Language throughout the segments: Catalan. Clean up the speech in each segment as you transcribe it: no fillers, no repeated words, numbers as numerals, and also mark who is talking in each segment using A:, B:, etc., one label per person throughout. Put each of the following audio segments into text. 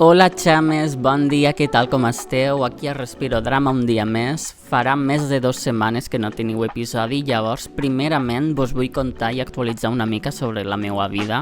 A: Hola xames, bon dia, què tal, com esteu? Aquí a Respiro Drama un dia més. Farà més de 2 setmanes que no teniu episodi, llavors primerament vos vull contar i actualitzar una mica sobre la meva vida,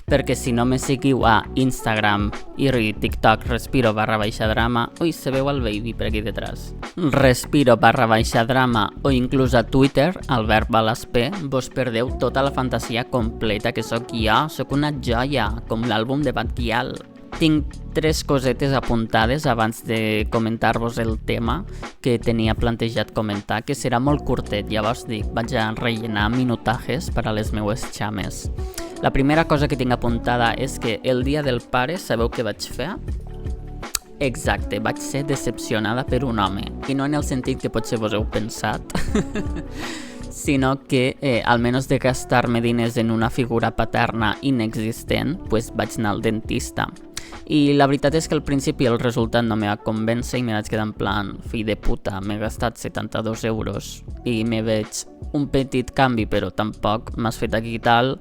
A: perquè si no me seguiu a Instagram i TikTok respiro_drama, ui, se veu el baby per aquí detrás, respiro_drama o inclús a Twitter, Albert Balaspe, vos perdeu tota la fantasia completa que sóc jo, sóc una joia, com l'àlbum de Batguial. Tinc 3 cosetes apuntades abans de comentar-vos el tema que tenia plantejat comentar, que serà molt curtet, llavors dic, vaig a rellenar minutajes per a les meues xames. La primera cosa que tinc apuntada és que el dia del pare, sabeu què vaig fer? Exacte, vaig ser decepcionada per un home, i no en el sentit que potser vos heu pensat, sinó que almenys de gastar-me diners en una figura paterna inexistent, pues vaig anar al dentista. I la veritat és que al principi el resultat no me va convèncer i me vaig quedar en plan, fill de puta, m'he gastat 72 euros i me veig un petit canvi, però tampoc m'has fet aquí tal.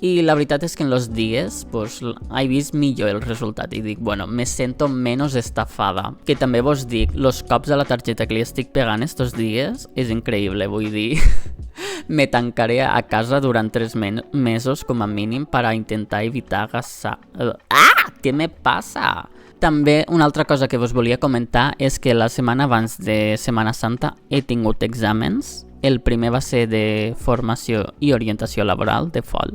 A: I la veritat és que en los dies pues, he vist millor el resultat i dic, bueno, me sento menos estafada. Que també vos dic, los cops a la targeta que li estic pegant estos dies és increïble, vull dir, me tancaré a casa durant 3 mesos com a mínim per a intentar evitar gastar... Què me passa? També una altra cosa que vos volia comentar és que la setmana abans de Setmana Santa he tingut exàmens. El primer va ser de formació i orientació laboral, de FOL.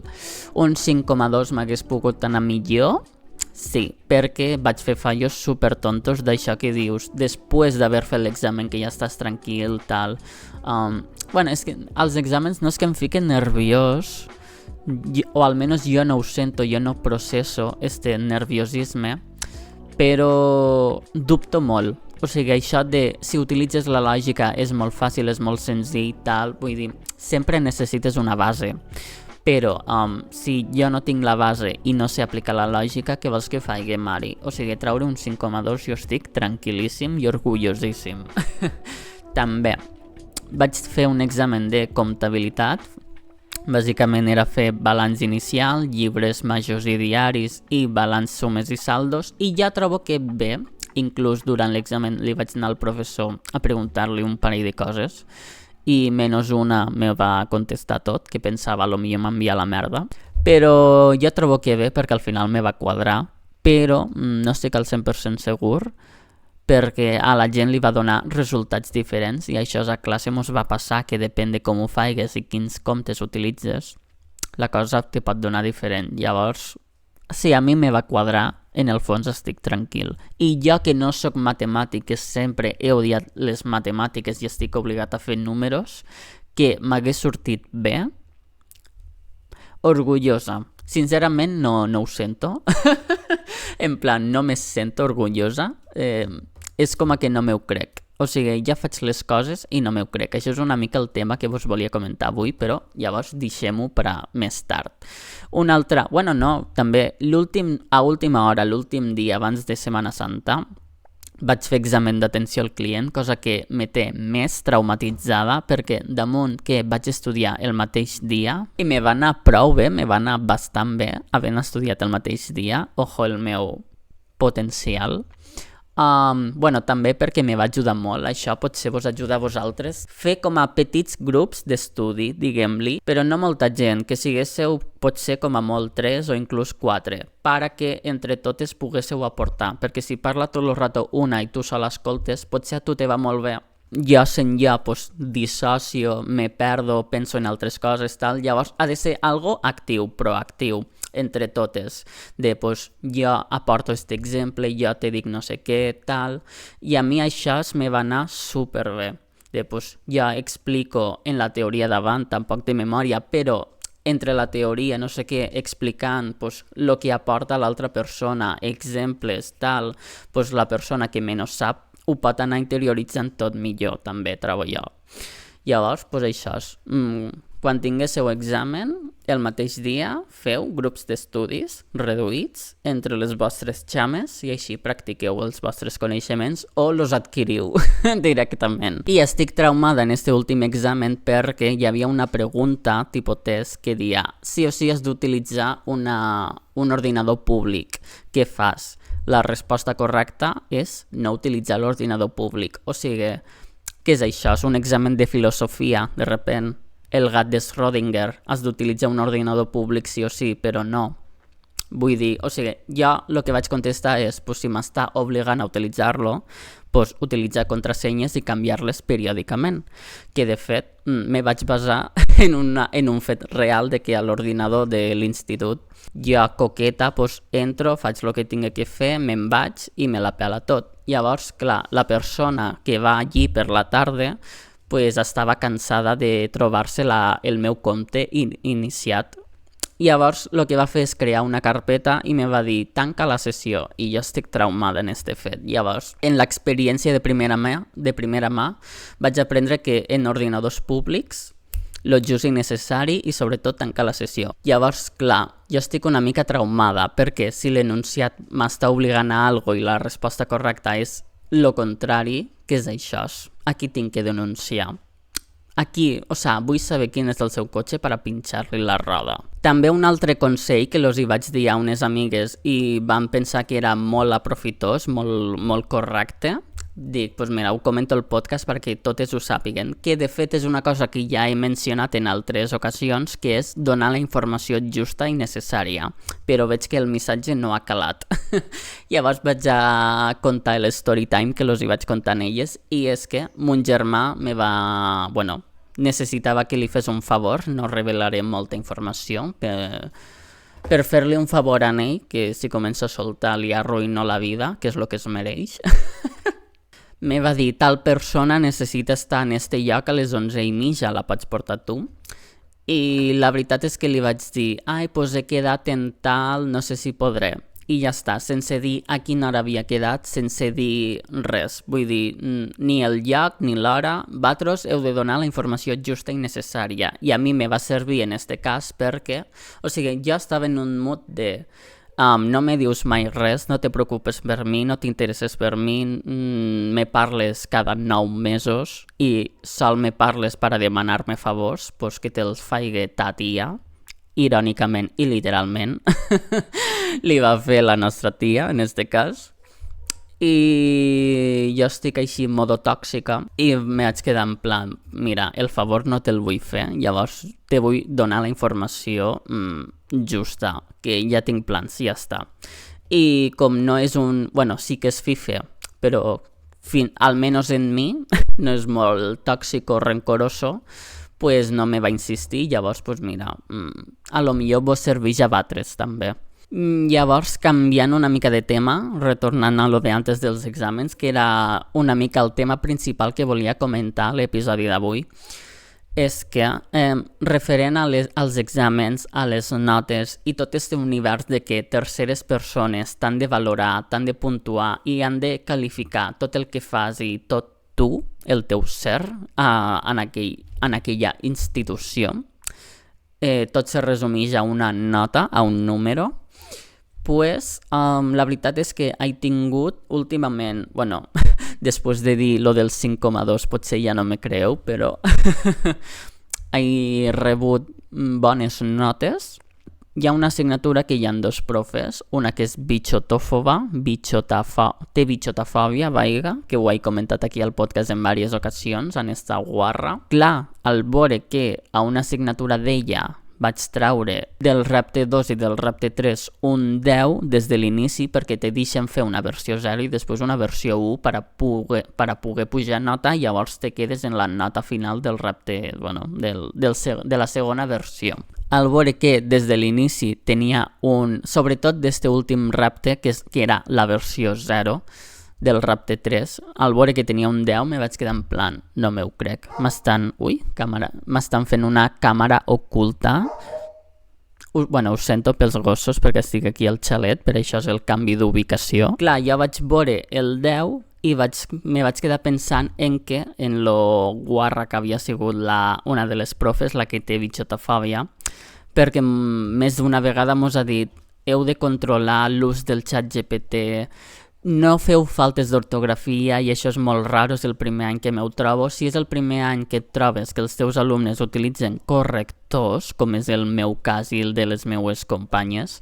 A: Un 5,2 m'hagués pogut anar millor, sí, perquè vaig fer fallos super tontos d'això que dius, després d'haver fet l'examen que ja estàs tranquil, tal. Bueno, és que els exàmens no és que em fiquen nerviós, o almenys jo no ho sento, jo no proceso este nerviosisme, però dubto molt. O sigui, això de si utilitzes la lògica és molt fàcil, és molt senzill, tal, vull dir, sempre necessites una base. Però si jo no tinc la base i no sé aplicar la lògica, què vols que faci, Mari? O sigui, treure un 5,2 jo estic tranquil·líssim i orgullosíssim. També vaig fer un examen de comptabilitat. Bàsicament era fer balanç inicial, llibres majors i diaris i balanç sumes i saldos, i ja trobo que bé, inclús durant l'examen li vaig anar al professor a preguntar-li un parell de coses i menys una me va contestar tot, que pensava potser m'envia la merda, però jo trobo que bé perquè al final me va quadrar, però no estic al 100% segur perquè a la gent li va donar resultats diferents i això a classe mos va passar que depèn de com ho faigues i quins comptes utilitzes, la cosa te pot donar diferent. Llavors, si a mi me va quadrar, en el fons estic tranquil. I jo que no sóc matemàtic, que sempre he odiat les matemàtiques i estic obligat a fer números, que m'hagués sortit bé, orgullosa. Sincerament no ho sento. En plan, no me sento orgullosa. És com a que no m'ho crec. O sigui, ja faig les coses i no m'ho crec. Això és una mica el tema que vos volia comentar avui, però llavors deixem-ho per a més tard. Una altra, bueno, no, també a última hora, l'últim dia abans de Setmana Santa, vaig fer examen d'atenció al client, cosa que me té més traumatitzada perquè damunt que vaig estudiar el mateix dia i me va anar prou bé, me va anar bastant bé havent estudiat el mateix dia, ojo el meu potencial. Bueno, també perquè me va ajudar molt, això potser vos ajuda a vosaltres, fer com a petits grups d'estudi, diguem-li, però no molta gent, que siguéssiu potser com a molt 3 o inclús 4, perquè entre totes poguéssiu aportar, perquè si parla tot el rato una i tu sol escoltes, potser a tu te va molt bé. Jo sent jo, pues, dissocio, me perdo, penso en altres coses, tal, llavors ha de ser algo actiu, proactiu, entre totes, de pues, jo aporto aquest exemple, jo te dic no sé què, tal, i a mi això me va anar superbé, de pues, jo explico en la teoria davant, tampoc de memòria, però entre la teoria, no sé què, explicant pues, lo que aporta l'altra persona, exemples, tal, pues, la persona que menys sap ho pot anar interioritzant tot millor, també, trobo jo. Llavors, pues, això és... Quan tinguéssiu examen, el mateix dia feu grups d'estudis reduïts entre les vostres xames i així practiqueu els vostres coneixements o los adquiriu directament. I estic traumada en este últim examen perquè hi havia una pregunta tipus test que deia sí o sí has d'utilitzar un ordinador públic. Què fas? La resposta correcta és no utilitzar l'ordinador públic. O sigui, què és això? És un examen de filosofia, de repent. El gat de Schrödinger, has d'utilitzar un ordinador públic sí o sí, però no. Vull dir, o sigui, jo el que vaig contestar és, si m'està obligant a utilitzar-lo, utilitzar contrasenyes i canviar-les periòdicament. Que de fet, me vaig basar en un fet real de que a l'ordinador de l'institut jo coqueta, entro, faig el que tinc que fer, me'n vaig i me la pela tot. Llavors, clar, la persona que va allí per la tarda estava cansada de trobar-se el meu compte iniciat. Llavors, el que va fer és crear una carpeta i me va dir, tanca la sessió, i jo estic traumada en este fet. Llavors, en l'experiència de primera mà, vaig aprendre que en ordinadors públics, lo just i necessari i sobretot tancar la sessió. Llavors, clar, jo estic una mica traumada, perquè si l'enunciat m'està obligant a alguna i la resposta correcta és lo contrari, què és això? Aquí tinc que denunciar. Aquí, vull saber quin és el seu cotxe per a pinxar-li la roda. També un altre consell que els hi vaig dir a unes amigues i van pensar que era molt aprofitós, molt correcte. Dic, mira, ho comento al podcast perquè totes ho sàpiguen, que de fet és una cosa que ja he mencionat en altres ocasions, que és donar la informació justa i necessària, però veig que el missatge no ha calat. Llavors vaig a contar el story time que els hi vaig contar a elles, i és que mon germà necessitava que li fes un favor, no revelaré molta informació, per fer-li un favor a ell, que si comença a soltar li arruïno la vida, que és el que es mereix. Me va dir, tal persona necessita estar en este lloc a les 11:30, la pots portar tu? I la veritat és que li vaig dir, he quedat en tal, no sé si podré. I ja està, sense dir a quina hora havia quedat, sense dir res. Vull dir, ni el lloc ni l'hora, vosaltres heu de donar la informació justa i necessària. I a mi me va servir en este cas perquè, jo estava en un mood de no me dius mai res, no te preocupes per mi, no t'interesses per mi, me parles cada 9 mesos i sol me parles per a demanar-me favors, que te'ls faig ta tia, irònicament i literalment, li va fer la nostra tia, en este cas, i jo estic així en modo tòxica i me vaig quedar en plan, mira, el favor no te'l vull fer, llavors te vull donar la informació justa, que ja tinc plans, ja està. I com no és sí que és fife, però almenys en mi, no és molt tòxic o rencoroso, no me va insistir, llavors, mira, a lo millor vos serveix a vosaltres també. Llavors, canviant una mica de tema, retornant a lo de antes dels exàmens, que era una mica el tema principal que volia comentar a l'episodi d'avui, és que referent als exàmens, a les notes i tot aquest univers de que terceres persones t'han de valorar, t'han de puntuar i han de qualificar tot el que fas i tot tu, el teu ser, en aquella institució, tot se resumeix a una nota, a un número. La veritat és que he tingut últimament, després de dir lo del 5,2 potser ja no me creu, però he rebut bones notes. Hi ha una assignatura que hi ha 2 profes, una que és bichotòfoba, té bichotafòbia, que ho he comentat aquí al podcast en diverses ocasions, en esta guarra. Clar, al veure que a una assignatura d'ella vaig traure del repte 2 i del repte 3 un 10 des de l'inici perquè te deixen fer una versió 0 i després una versió 1 per a poder pujar nota i llavors te quedes en la nota final del repte, de la segona versió. Al veure que des de l'inici tenia sobretot d'este últim repte, que era la versió 0, del repte 3, al veure que tenia un 10 me vaig quedar en plan, no m'ho crec, m'estan fent una càmera oculta. Ho sento pels gossos perquè estic aquí al xalet, per això és el canvi d'ubicació. Clar, jo vaig veure el 10 i me vaig quedar pensant en lo guarra que havia sigut una de les profes, la que té bichotofòbia, perquè més d'una vegada mos ha dit heu de controlar l'ús del xat GPT, no feu faltes d'ortografia i això és molt raro, és el primer any que m'ho trobo. Si és el primer any que et trobes que els teus alumnes utilitzen correctors, com és el meu cas i el de les meues companyes,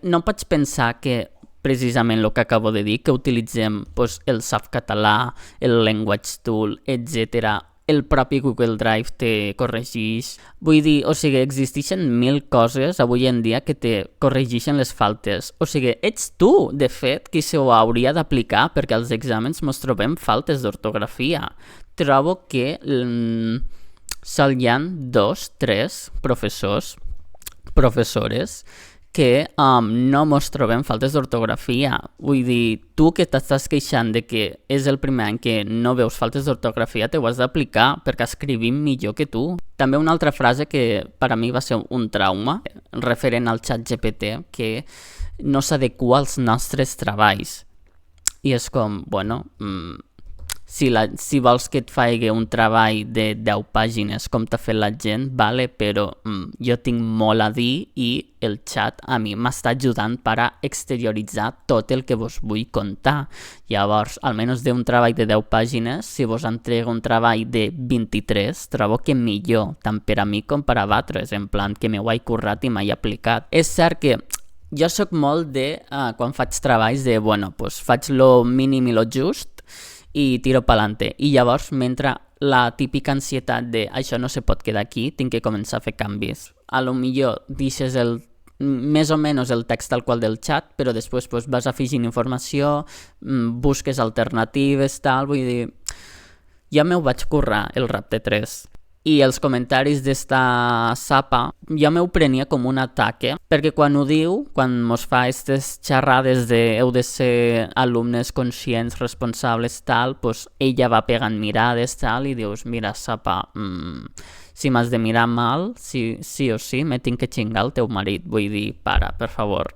A: no pots pensar que precisament el que acabo de dir, que utilitzem pues, el Softcatalà, el Language Tool, etc. El propi Google Drive te corregeix. Vull dir, o sigui, existeixen 1000 coses avui en dia que te corregeixen les faltes. O sigui, ets tu, de fet, qui se ho hauria d'aplicar perquè als exàmens mos trobem faltes d'ortografia. Trobo que sol hi ha 2, 3 professores que no mos trobem faltes d'ortografia. Vull dir, tu que t'estàs queixant de que és el primer any que no veus faltes d'ortografia, te ho has d'aplicar perquè escrivim millor que tu. També una altra frase que per a mi va ser un trauma, referent al ChatGPT, que no s'adequa als nostres treballs. I és com, bueno, si vols que et faci un treball de 10 pàgines com t'ha fet la gent, vale, però jo tinc molt a dir i el xat a mi m'està ajudant per a exterioritzar tot el que vos vull contar. Llavors, almenys d'un treball de 10 pàgines, si vos entrego un treball de 23, trobo que millor, tant per a mi com per a vosaltres, en plan que m'ho he currat i m'he aplicat. És cert que jo sóc molt de, quan faig treballs, de, bueno, pues faig lo mínim i lo just, i tiro pa'lante. I llavors m'entra la típica ansietat de això no se pot quedar aquí, tinc que començar a fer canvis. A lo millor deixes més o menys el text tal qual del xat, però després pues, vas afegint informació, busques alternatives, tal, vull dir... Ja m'ho vaig currar, el Rapte3. I els comentaris d'esta sapa jo m'ho prenia com un ataque, perquè quan ho diu, quan mos fa aquestes xerrades de heu de ser alumnes conscients, responsables, tal, pues ella va pegant mirades, tal, i dius, mira, sapa, si m'has de mirar mal, sí o sí, me tinc que xingar el teu marit, vull dir, para, per favor.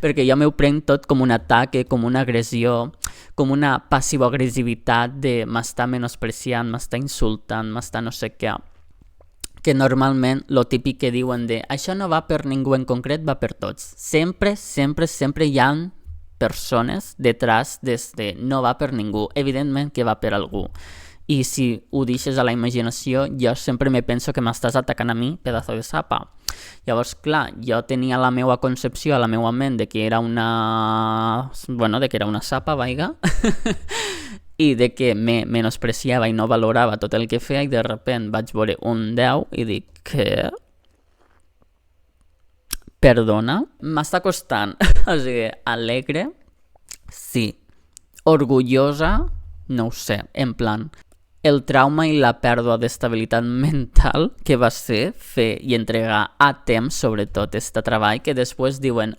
A: Perquè jo m'ho prenc tot com un ataque, com una agressió, com una passivo-agressivitat de m'està menospreciant, m'està insultant, m'està no sé què. Que normalment lo típic que diuen de això no va per ningú en concret, va per tots. Sempre hi ha persones detrás de no va per ningú. Evidentment que va per algú. I si ho deixes a la imaginació, jo sempre me penso que m'estàs atacant a mi, pedazo de sapa. Llavors, clar, jo tenia la meva concepció a la meva ment de que era una... bueno, de que era una sapa, vaiga, i de que me menospreciava i no valorava tot el que feia i de repent vaig veure un 10 i dic, què? Perdona? M'està costant. O sigui, alegre? Sí. Orgullosa? No ho sé, en plan... El trauma i la pèrdua d'estabilitat mental que va ser fer i entregar a temps, sobretot, aquest treball, que després diuen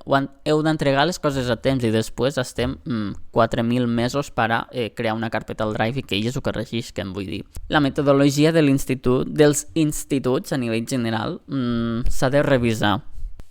A: heu d'entregar les coses a temps i després estem 4.000 mesos per a crear una carpeta al Drive i que ells ho corregisquen, vull dir. La metodologia de dels instituts a nivell general s'ha de revisar.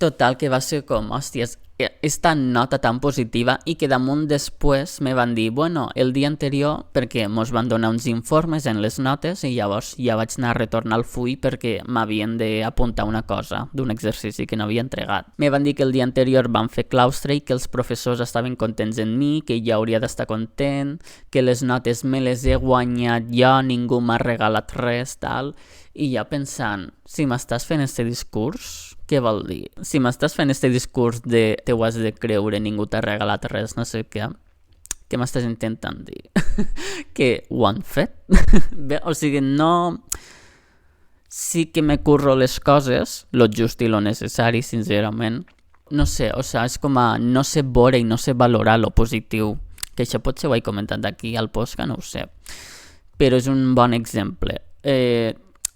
A: Total, que va ser com, hòsties, esta nota tan positiva i que damunt després me van dir, bueno, el dia anterior, perquè mos van donar uns informes en les notes i llavors ja vaig anar a retornar al full perquè m'havien d'apuntar una cosa d'un exercici que no havia entregat. Me van dir que el dia anterior van fer claustre i que els professors estaven contents en mi, que jo hauria d'estar content, que les notes me les he guanyat jo, ningú m'ha regalat res, tal... I ja pensant, si m'estàs fent este discurs, què vol dir? Si m'estàs fent este discurs de te ho has de creure, ningú t'ha regalat res, no sé què m'estàs intentant dir? Que ho han fet? Bé, o sigui, no... Sí que me curro les coses, lo just i lo necessari, sincerament. No sé, o sigui, és com a no sé veure i no sé valorar lo positiu. Que això potser ho he comentat aquí al podcast, no ho sé. Però és un bon exemple.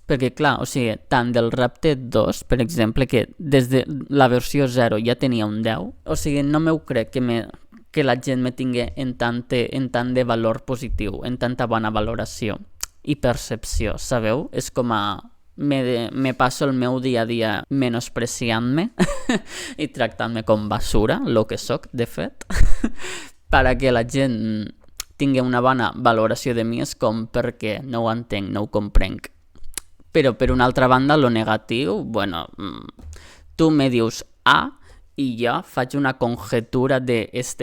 A: Perquè, clar, o sigui, tant del Rapte 2, per exemple, que des de la versió 0 ja tenia un 10, o sigui, no m'ho crec que la gent me tingui en tant de valor positiu, en tanta bona valoració i percepció, sabeu? És com a... Me passo el meu dia a dia menospreciant-me i tractant-me com basura, lo que soc, de fet, perquè la gent tingui una bona valoració de mi és com perquè no ho entenc, no ho comprenc. Però per una altra banda, lo negatiu, bueno, tu me dius A i jo faig una conjetura de és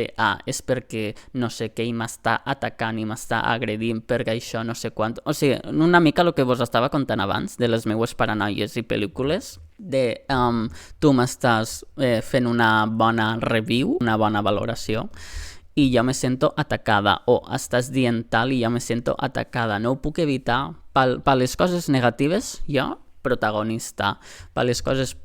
A: perquè no sé què i m'està atacant i m'està agredint perquè això no sé quant. O sigui, una mica el que vos estava contant abans de les meues paranoies i pel·lícules, de tu m'estàs fent una bona review, una bona valoració, i jo me sento atacada, o estàs dient tal i jo me sento atacada. No ho puc evitar. Per les coses negatives, jo, protagonista. Per les coses...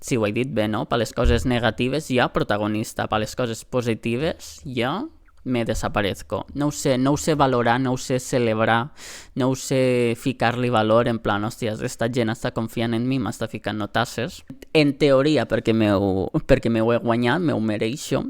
A: sí, ho he dit bé, no? Per les coses negatives, jo, protagonista. Per les coses positives, jo me desaparezco. No ho sé valorar, no ho sé celebrar, no ho sé ficar-li valor, en plan, hòsties, esta gent està confiant en mi, m'està ficant notasses. En teoria, perquè m'ho he guanyat, m'ho mereixo.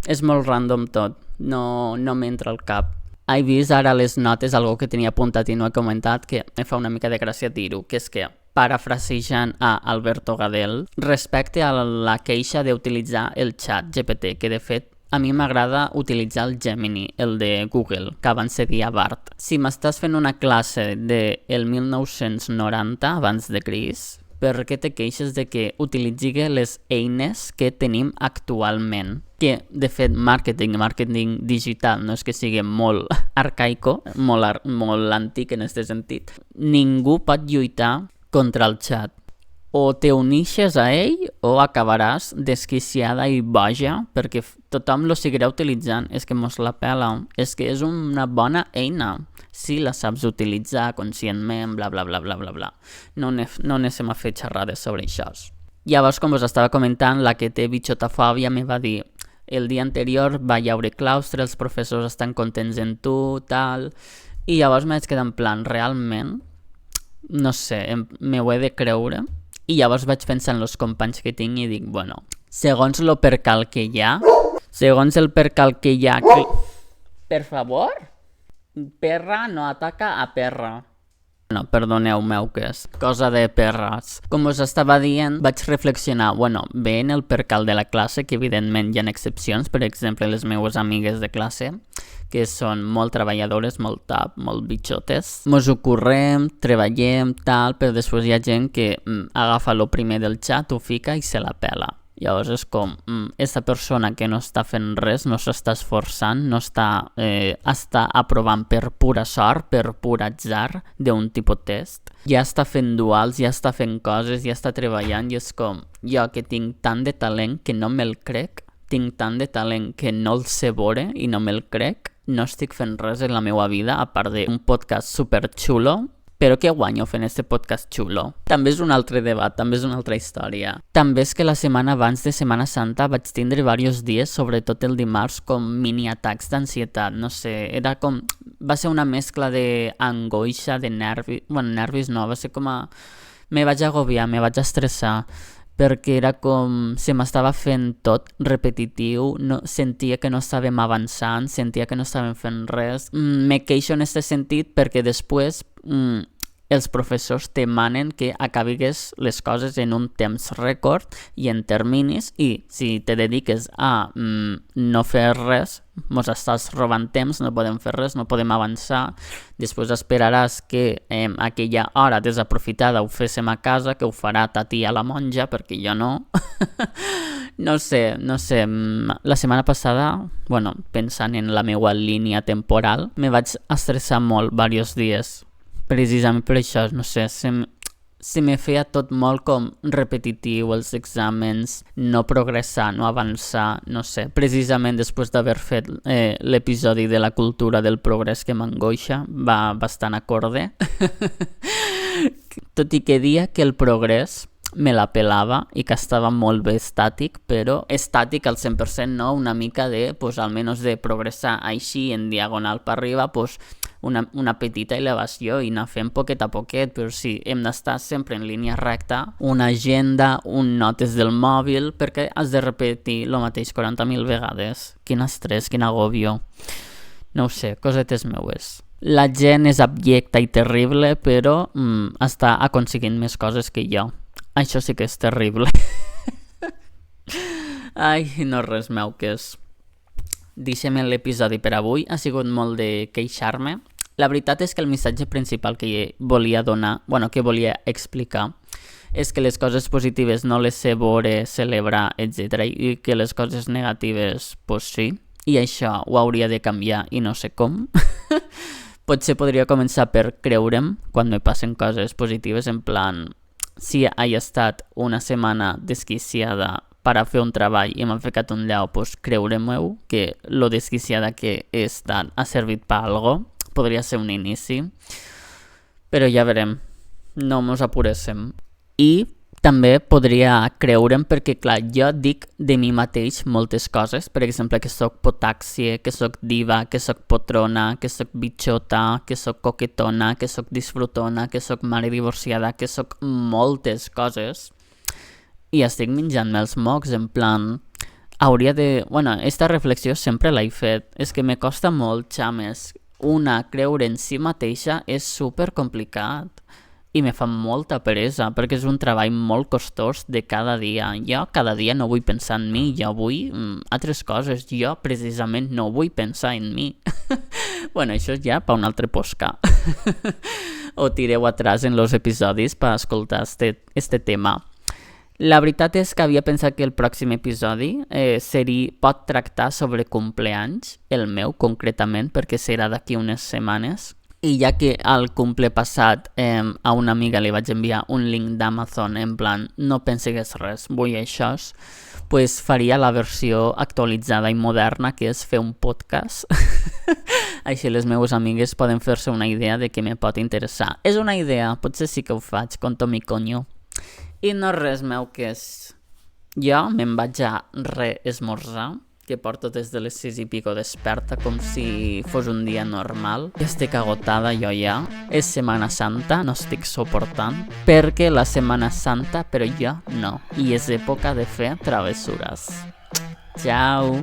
A: És molt random tot, no m'entra al cap. He vist ara les notes, algo que tenia apuntat i no he comentat, que me fa una mica de gràcia dir-ho, que és que, parafrasejant a Alberto Gadel, respecte a la queixa d'utilitzar el xat GPT, que de fet a mi m'agrada utilitzar el Gemini, el de Google, que abans se deia Bart. Si m'estàs fent una classe del 1990 abans de Crist, per què te queixes de que utilitzi les eines que tenim actualment? Que, de fet, màrqueting digital no és que sigui molt arcaico, molt antic en aquest sentit. Ningú pot lluitar contra el xat. O te unixes a ell o acabaràs desquiciada i boja perquè tothom lo seguirà utilitzant. És que mos la pela. És que és una bona eina si la saps utilitzar conscientment, bla, bla, bla, bla, bla, bla. No anéssim a fer xerrades sobre això. Llavors, com us estava comentant, la que té bitxotafòbia me va dir el dia anterior va llaure claustre, els professors estan contents en tu, tal... I llavors m'haig quedat en plan, realment, no sé, me ho he de creure. I llavors vaig pensar en els companys que tinc i dic, bueno, segons el percal que hi ha... Per favor? Perra no ataca a perra. No, perdoneu-me, que és cosa de perres. Com us estava dient, vaig reflexionar, bueno, bé en el percal de la classe, que evidentment hi ha excepcions, per exemple, les meves amigues de classe, que són molt treballadores, molt top, molt bitxotes. Mos ho currem, treballem, tal, però després hi ha gent que agafa lo primer del xat, ho fica i se la pela. Llavors és com, aquesta persona que no està fent res, no s'està esforçant, no està aprovant per pura sort, per pur atzar d'un tipus test. Ja està fent duals, ja està fent coses, ja està treballant i és com, jo que tinc tant de talent que no me'l crec, tinc tant de talent que no el sé veure i no me'l crec, no estic fent res en la meva vida, a part d'un podcast super xulo. Però què guanyo fent este podcast xulo? També és un altre debat, també és una altra història. També és que la setmana abans de Setmana Santa vaig tindre diversos dies, sobretot el dimarts, com mini atacs d'ansietat. No sé, era com... Va ser una mescla d'angoixa, de nervis... Bueno, nervis no, va ser com a... Me vaig agobiar, me vaig estressar, perquè era com... Se m'estava fent tot repetitiu, no, sentia que no estàvem avançant, sentia que no estàvem fent res. Me queixo en aquest sentit perquè després... els professors te manen que acabigues les coses en un temps rècord i en terminis, i si te dediques a no fer res, mos estàs robant temps, no podem fer res, no podem avançar. Després esperaràs que aquella hora desaprofitada ho féssim a casa, que ho farà ta tia la monja, perquè jo no. No sé, la setmana passada, bueno, pensant en la meva línia temporal, me vaig estressar molt diversos dies. Precisament per això, no sé, se me feia tot molt com repetitiu, els exàmens, no progressar, no avançar, no sé. Precisament després d'haver fet l'episodi de la cultura del progrés que m'angoixa, va bastant acorde. Tot i que dia que el progrés me la pelava i que estava molt bé estàtic, però estàtic al 100% no, una mica de, pues, almenys de progressar així en diagonal per arriba, pues, una petita elevació i anar fent poquet a poquet, però sí, hem d'estar sempre en línia recta, una agenda, un notes del mòbil, perquè has de repetir el mateix 40.000 vegades. Quin estrès, quin agòbio. No ho sé, cosetes meues. La gent és abyecta i terrible, però està aconseguint més coses que jo. Això sí que és terrible. Ai, no res meu, que és... Deixem l'episodi per avui, ha sigut molt de queixar-me. La veritat és que el missatge principal que volia donar, que volia explicar, és que les coses positives no les sé veure, celebrar, etc. I que les coses negatives, pues sí. I això ho hauria de canviar i no sé com. Potser podria començar per creure'm quan me passen coses positives, en plan, si he estat una setmana desquiciada per a fer un treball i m'ha ficat un lleu, pues creure-m'ho que lo desquiciada que he estat ha servit per algo. Podria ser un inici, però ja verem, no mos apuréssim. I també podria creure'm perquè, clar, jo dic de mi mateix moltes coses, per exemple, que soc potàxia, que soc diva, que soc potrona, que soc bitxota, que soc coquetona, que soc disfrutona, que soc mare divorciada, que soc moltes coses, i estic menjant-me els mocs, en plan, hauria de... Bueno, esta reflexió sempre l'he fet, és que me costa molt, xames, creure en si mateixa és super complicat i me fa molta peresa perquè és un treball molt costós de cada dia. Jo cada dia no vull pensar en mi, jo vull altres coses, jo precisament no vull pensar en mi. Bueno, això és ja per un altre podcast. O tireu atrás en los episodis per escoltar este tema. La veritat és que havia pensat que el pròxim episodi pot tractar sobre cumpleanys, el meu concretament, perquè serà d'aquí unes setmanes. I ja que al cumple passat a una amiga li vaig enviar un link d'Amazon en plan, no penses res, vull això, pues faria la versió actualitzada i moderna, que és fer un podcast. Així les meves amigues poden fer-se una idea de què me pot interessar. És una idea, potser sí que ho faig, con mi coño. I no res meu que és... Jo me'n vaig a reesmorzar, que porto des de les 6 i pico desperta, com si fos un dia normal. Estic agotada jo ja. És Setmana Santa, no estic suportant, perquè la Setmana Santa, però jo no. I és època de fer travessures. Ciao!